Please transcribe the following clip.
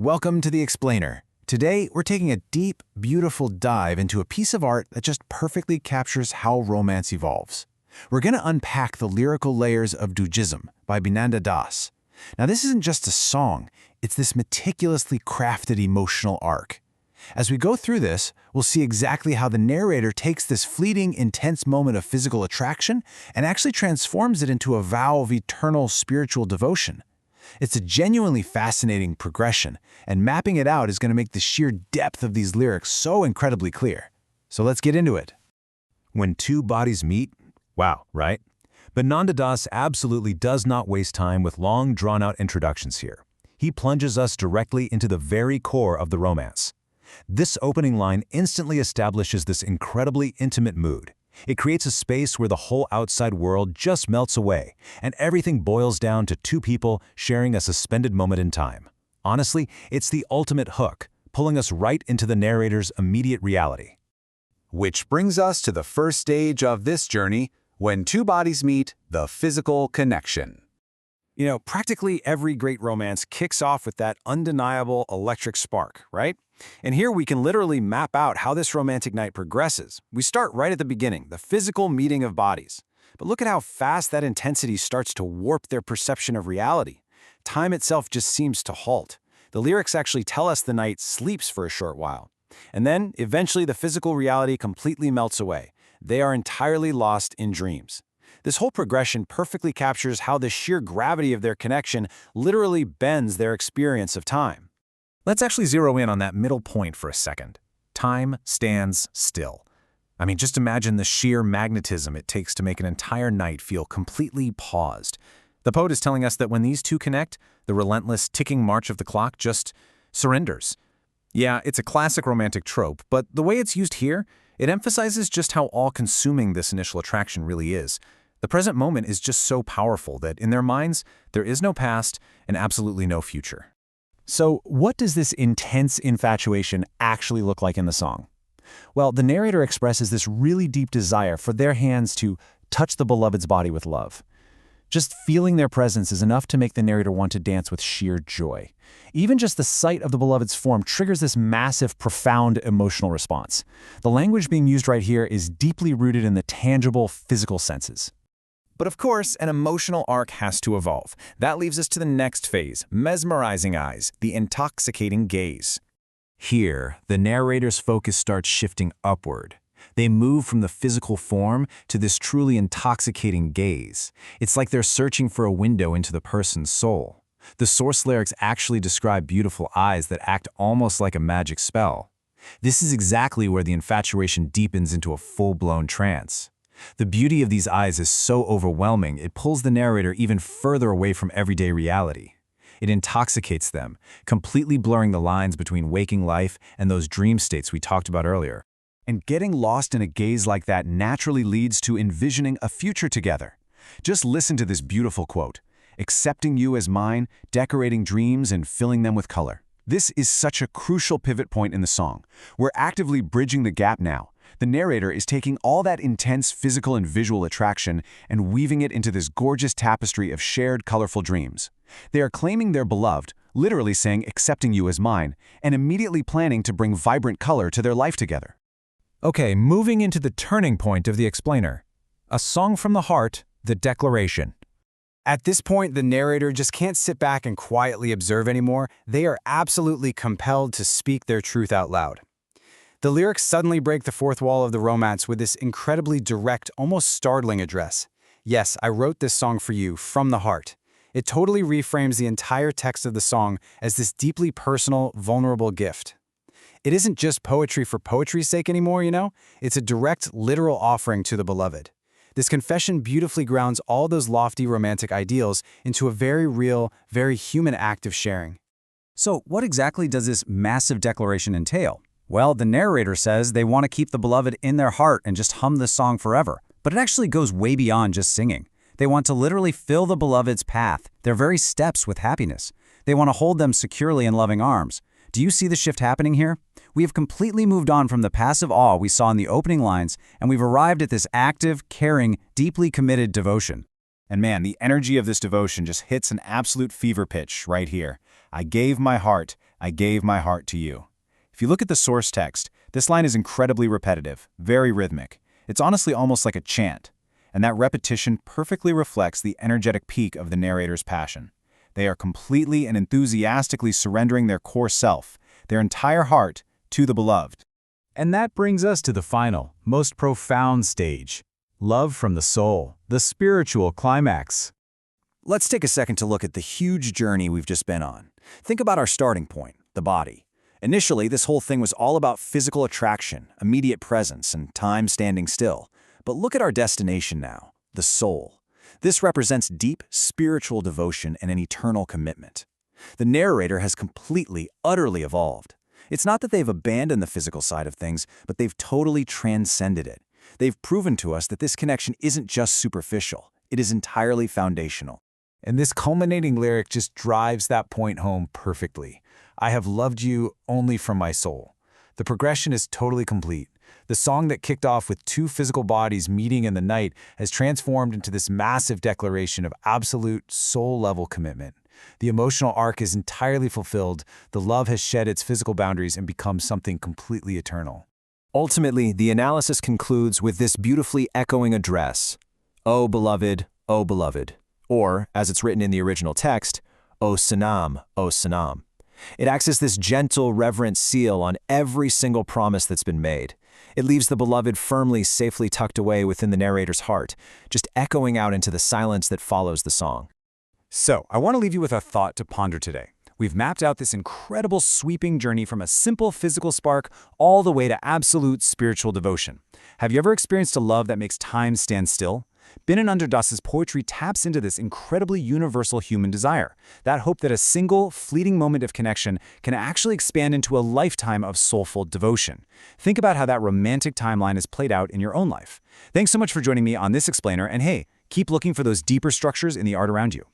Welcome to The Explainer. Today, we're taking a deep, beautiful dive into a piece of art that just perfectly captures how romance evolves. We're going to unpack the lyrical layers of Jism by Binanda Das. Now, this isn't just a song, it's this meticulously crafted emotional arc. As we go through this, we'll see exactly how the narrator takes this fleeting, intense moment of physical attraction and actually transforms it into a vow of eternal spiritual devotion. It's a genuinely fascinating progression, and mapping it out is going to make the sheer depth of these lyrics so incredibly clear. So let's get into it. When two bodies meet, wow, right? But Nanda Das absolutely does not waste time with long, drawn-out introductions here. He plunges us directly into the very core of the romance. This opening line instantly establishes this incredibly intimate mood. It creates a space where the whole outside world just melts away, and everything boils down to two people sharing a suspended moment in time. Honestly, it's the ultimate hook, pulling us right into the narrator's immediate reality. Which brings us to the first stage of this journey, when two bodies meet, the physical connection. You know, practically every great romance kicks off with that undeniable electric spark, right? And here we can literally map out how this romantic night progresses. We start right at the beginning, the physical meeting of bodies. But look at how fast that intensity starts to warp their perception of reality. Time itself just seems to halt. The lyrics actually tell us the night sleeps for a short while. And then, eventually, the physical reality completely melts away. They are entirely lost in dreams. This whole progression perfectly captures how the sheer gravity of their connection literally bends their experience of time. Let's actually zero in on that middle point for a second. Time stands still. I mean, just imagine the sheer magnetism it takes to make an entire night feel completely paused. The poet is telling us that when these two connect, the relentless ticking march of the clock just surrenders. Yeah, it's a classic romantic trope, but the way it's used here, it emphasizes just how all-consuming this initial attraction really is. The present moment is just so powerful that in their minds, there is no past and absolutely no future. So, what does this intense infatuation actually look like in the song? Well, the narrator expresses this really deep desire for their hands to touch the beloved's body with love. Just feeling their presence is enough to make the narrator want to dance with sheer joy. Even just the sight of the beloved's form triggers this massive, profound emotional response. The language being used right here is deeply rooted in the tangible, physical senses. But of course, an emotional arc has to evolve. That leaves us to the next phase, mesmerizing eyes, the intoxicating gaze. Here, the narrator's focus starts shifting upward. They move from the physical form to this truly intoxicating gaze. It's like they're searching for a window into the person's soul. The source lyrics actually describe beautiful eyes that act almost like a magic spell. This is exactly where the infatuation deepens into a full-blown trance. The beauty of these eyes is so overwhelming, it pulls the narrator even further away from everyday reality. It intoxicates them, completely blurring the lines between waking life and those dream states we talked about earlier. And getting lost in a gaze like that naturally leads to envisioning a future together. Just listen to this beautiful quote, "Accepting you as mine, decorating dreams and filling them with color." This is such a crucial pivot point in the song. We're actively bridging the gap now. The narrator is taking all that intense physical and visual attraction and weaving it into this gorgeous tapestry of shared, colorful dreams. They are claiming their beloved, literally saying, "accepting you as mine," and immediately planning to bring vibrant color to their life together. Okay, moving into the turning point of The Explainer. A song from the heart, the declaration. At this point, the narrator just can't sit back and quietly observe anymore. They are absolutely compelled to speak their truth out loud. The lyrics suddenly break the fourth wall of the romance with this incredibly direct, almost startling address. "Yes, I wrote this song for you, from the heart." It totally reframes the entire text of the song as this deeply personal, vulnerable gift. It isn't just poetry for poetry's sake anymore, you know? It's a direct, literal offering to the beloved. This confession beautifully grounds all those lofty romantic ideals into a very real, very human act of sharing. So what exactly does this massive declaration entail? Well, the narrator says they want to keep the beloved in their heart and just hum this song forever. But it actually goes way beyond just singing. They want to literally fill the beloved's path, their very steps, with happiness. They want to hold them securely in loving arms. Do you see the shift happening here? We have completely moved on from the passive awe we saw in the opening lines, and we've arrived at this active, caring, deeply committed devotion. And man, the energy of this devotion just hits an absolute fever pitch right here. I gave my heart, I gave my heart to you. If you look at the source text, this line is incredibly repetitive, very rhythmic. It's honestly almost like a chant. And that repetition perfectly reflects the energetic peak of the narrator's passion. They are completely and enthusiastically surrendering their core self, their entire heart, to the beloved. And that brings us to the final, most profound stage. Love from the soul, the spiritual climax. Let's take a second to look at the huge journey we've just been on. Think about our starting point, the body. Initially, this whole thing was all about physical attraction, immediate presence, and time standing still. But look at our destination now, the soul. This represents deep spiritual devotion and an eternal commitment. The narrator has completely, utterly evolved. It's not that they've abandoned the physical side of things, but they've totally transcended it. They've proven to us that this connection isn't just superficial, it is entirely foundational. And this culminating lyric just drives that point home perfectly. I have loved you only from my soul. The progression is totally complete. The song that kicked off with two physical bodies meeting in the night has transformed into this massive declaration of absolute soul-level commitment. The emotional arc is entirely fulfilled, the love has shed its physical boundaries and become something completely eternal. Ultimately, the analysis concludes with this beautifully echoing address, O beloved, O beloved. Or, as it's written in the original text, O Sanam, O Sanam. It acts as this gentle, reverent seal on every single promise that's been made. It leaves the beloved firmly, safely tucked away within the narrator's heart, just echoing out into the silence that follows the song. So, I want to leave you with a thought to ponder today. We've mapped out this incredible sweeping journey from a simple physical spark all the way to absolute spiritual devotion. Have you ever experienced a love that makes time stand still? Bin and Underdas's poetry taps into this incredibly universal human desire, that hope that a single, fleeting moment of connection can actually expand into a lifetime of soulful devotion. Think about how that romantic timeline is played out in your own life. Thanks so much for joining me on this explainer, and hey, keep looking for those deeper structures in the art around you.